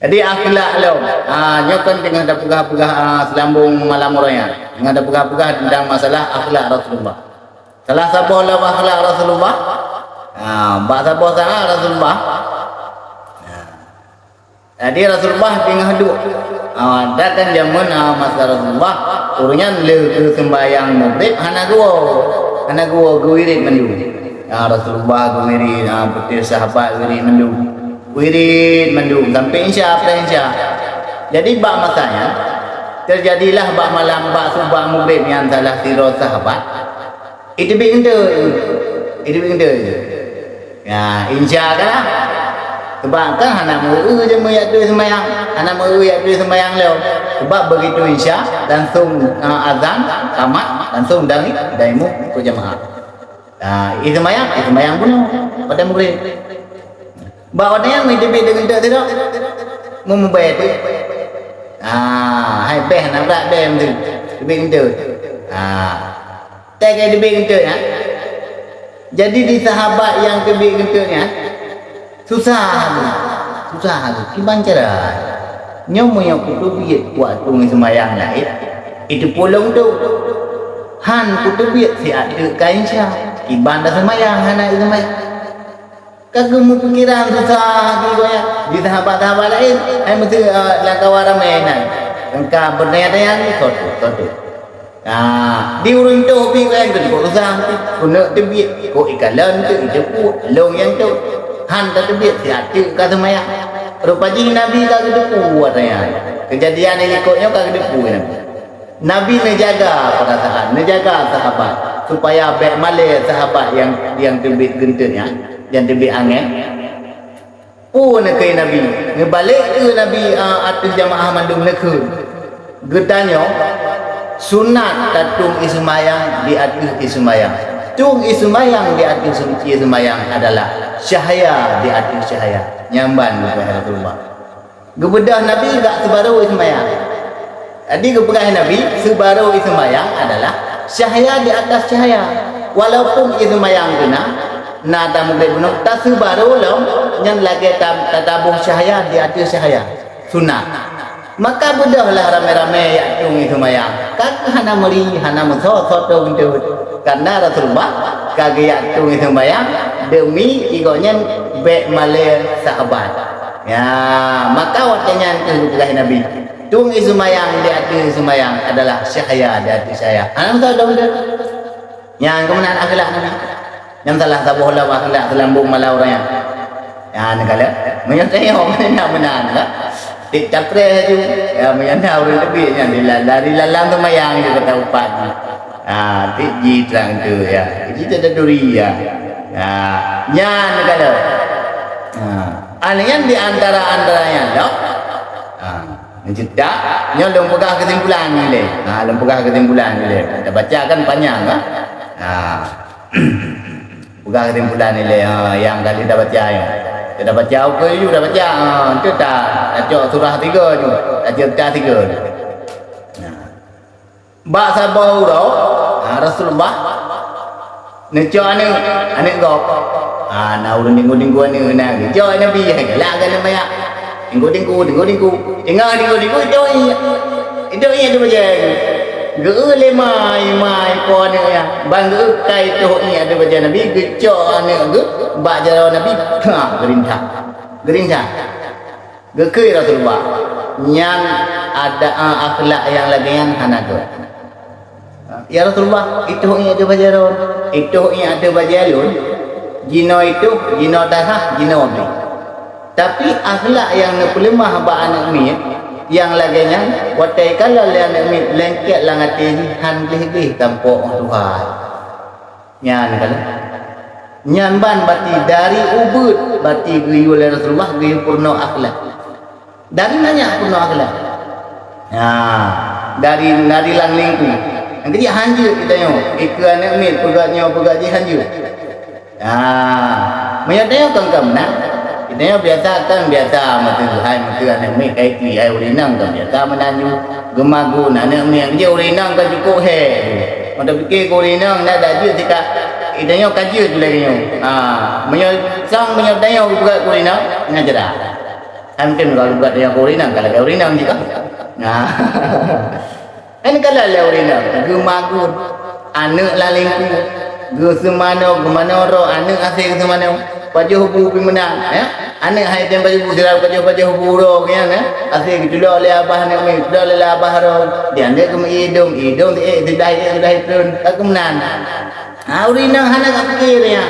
Jadi akhlak lo, nyokan dengan ada pegah-pegah selambung malam orangnya, dengan ada pegah-pegah tentang masalah akhlak Rasulullah. Salah satu lah akhlak Rasulullah, bahasa bahasa Rasulullah. Jadi Rasulullah tengah duduk, datang zaman masa Rasulullah, orangnya le sembahyang maghrib, hana gua wirid mandu. Rasulullah gua wirid, putih sahabat wirid mandu sampai insya. Jadi bak masanya terjadilah bak malam bak subuh maghrib yang salah siro sahabat. Itu benda. Ya insya kan. Sebab kan anak muru je mayat tu sembahyang. Anak muru yak tu sembahyang leo. Sebab begitu insya langsung azan tamat langsung dari mu ke jemaah. Itu sembahyang pun pada maghrib. Bawa dia mai debit dengan tak tidak. Membayar tu. Hai beh nak berat beh tu. Debit dengan tu. Tak kaya debit dengan tu ya. Jadi di sahabat yang debit dengan tu ya. Susah tu. Gimana cara? Nyomo yang kudu biat waktu sembahyang lain. Itu pulung tu. Han kudu biat si ada kain syah. Iban dah sembahyang anak sembahyang. Kagak mu pikiran susah gitu ya. Di sahabat-sahabat lain, ai mesti langkah ramai nai. Langkah bernaya-naya ni sotu. Di urang tu hobi kan tu susah tu. Guna tebit ko ikalan tu itu long yang tu. Han tak tebit siatu ka semaya. Rupanya Nabi kagak kuat ya. Kejadian ini ikutnya kagak kuat. Nabi menjaga perasaan, menjaga sahabat supaya baik malih sahabat yang tebit gentenya. Yang lebih angin nak ke Nabi ngebalik ke Nabi atas jamaah mandung nekun getanya sunat tatung ismayang di atas ismayang tung ismayang di atas ismayang adalah cahaya di atas cahaya nyamban kepada Rasulullah gebedah Nabi tak sebaru ismayang jadi gepegah Nabi sebaru ismayang adalah cahaya di atas cahaya walaupun ismayang kena nada mungkin benar tak sebaru lo yang lagi tatabuh cahaya di atas cahaya sunnah maka budahlah ramai-ramai yang tungi semayang kak hana meri hana musot gitu karena Rasulullah kagak yang tungi semayang demi igonya baik malih sahabat ya maka waktunya itu juga Nabi tungi semayang di atas semayang adalah cahaya di atas cahaya hana musot yang kemenangan akhlak Nabi yang salah tabuh lah akhlak selambung malau orang ya negala menyatanya mana lah tik capre tu ya menyana orang lebih yang dari lalang tu mayang dia kata upat tik ji terang tu ya ji tak ada duri ya nya negala anian di antara-antaranya dok mencetak nya long pegah kesimpulan ni le long pegah kesimpulan ni le kita baca kan panjang kan bukan kesimpulan ni yang kali dah baca ya. Kita dah baca apa you dah baca. Tu tak baca surah 3 tu. Baca 3. Ba sabau dah Rasulullah. Neco ane gop. Na urang dinggu ane na. Jo Nabi lah kan banyak. Dinggu. Tengah dinggu itu dia baca. Geule mai kon ya bang kai tu ni ada baca Nabi geco ane ge baca Nabi gerintah gekei Rasulullah yang ada akhlak yang lagi yang hanaga ya Rasulullah itu ni ada baca itu ni ada baca lun jino darah jino ni tapi akhlak yang lemah ba anak ni yang laginya watai kalau yang lengket langati han leh tampok Tuhan nyan kan nyan ban bati dari ubud bati geyu oleh Rasulullah geyu purno akhlak dari nanya purno akhlak dari lang lingku yang dia hanjur kita yo ikan anak pegatnya hanjur menyatanya kang nak kita biasa mati anak mi kai ki ai urinang kan biasa menanju gemagu anak mi dia urinang kan cukup Mata fikir kau renang nak dah dia tika idanya kaji tu lagi nyo. Menyosang menyodaya berat kau renang ngajar dah. mungkin kalau buat yang urinang kalau urinang juga. Nah. Ini kalau urinang, gemagun anak lalingku, semano ro anak asing semano. Pajuh hubu menang, ya. Anak hai tem pajuh sirap pajuh hubu ro kan, ya. Asing dulu oleh abah nak mi, dulu oleh abah ro. Dia nak hidung sudah turun, aku menang. Urinang hana tak fikirnya.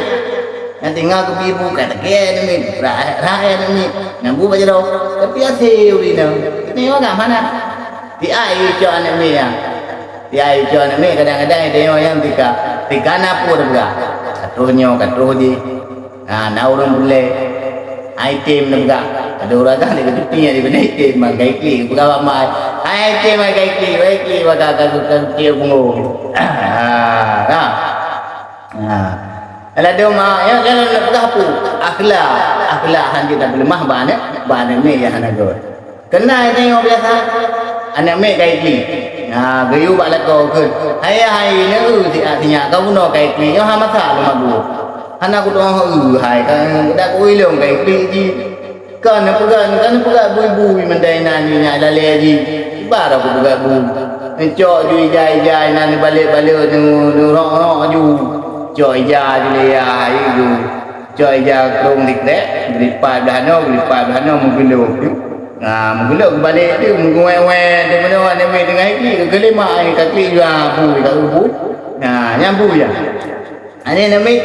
Yang tinggal ke ibu kata ke ni, rakyat ni, nampu baca ro. Tapi asing urinang. Ini orang mana? Di air jo anak mi ya. Di air jo anak mi kadang-kadang dia yang tika napur juga. Katuh di. Nah orang boleh item juga. Ada orang kan dia ketupinya di benar item magai kli berapa mai. Item magai kli baga dia bungo. Kalau dia mah ya kalau nak berapa akhlak han kita boleh mah banyak ni ya anak gol. Kena tengok biasa anak mek kai kli. Gayu bak lako ke. Hai ni si artinya kau no kai kli yo ha masa lu mabu. Anak aku doang hai kan dak kui long kai kli ji. Kan pegang bui mendai nani nya lale ji. Bar aku pegang bu. Encok ju jai nani balik nu ro ju. Choi ja ju le ya ju. Choi ja krong dik dek, beripai belano mungkin menggelak balik dia mengwe dia mana dia mai dengan iki kelima ni kaki juga bu. Nyambu ya. Ini nami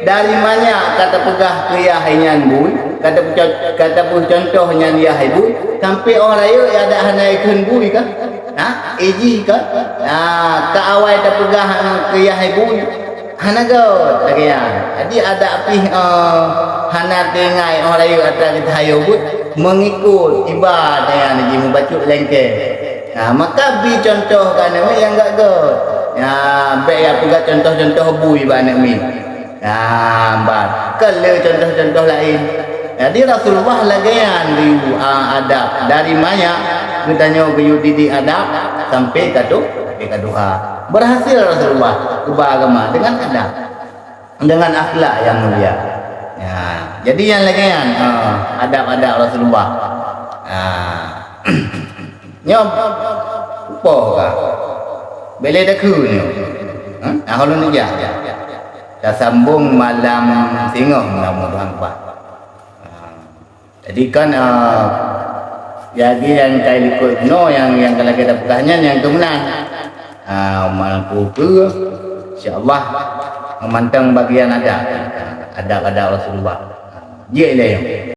dari mana kata pegah kriya hainyan bu, kata contoh nya dia hai bu, sampai orang lain ada hanai kun bu kan? Eji kan? Ka awal ta pegah kriya hai bu. Hanago lagian. Jadi ada api hana tengai orang lain ada kita hayo bu mengikut ibadah yang lagi membaca lengke. Maka bi contohkan yang enggak go. Baik apa gak contoh-contoh bui banak mi. Kalau contoh-contoh lain. Jadi Rasulullah lagian riu adab dari mana kitanya biu didik adab sampai kaduha. Berhasil Rasulullah ubah agama dengan adab, dengan akhlak yang mulia. Jadi yang lagian adab-adab Rasulullah. Nyom upo ka. Bele dah ku ni. Kalau ni ya. Dah sambung malam singoh nama Tuhan Pak. Jadi kan jadi yang kai likut no yang kalau kita pegahnya yang kemenang. Mampu ke insyaallah memantang bagian adab Rasulullah. Dia lah yang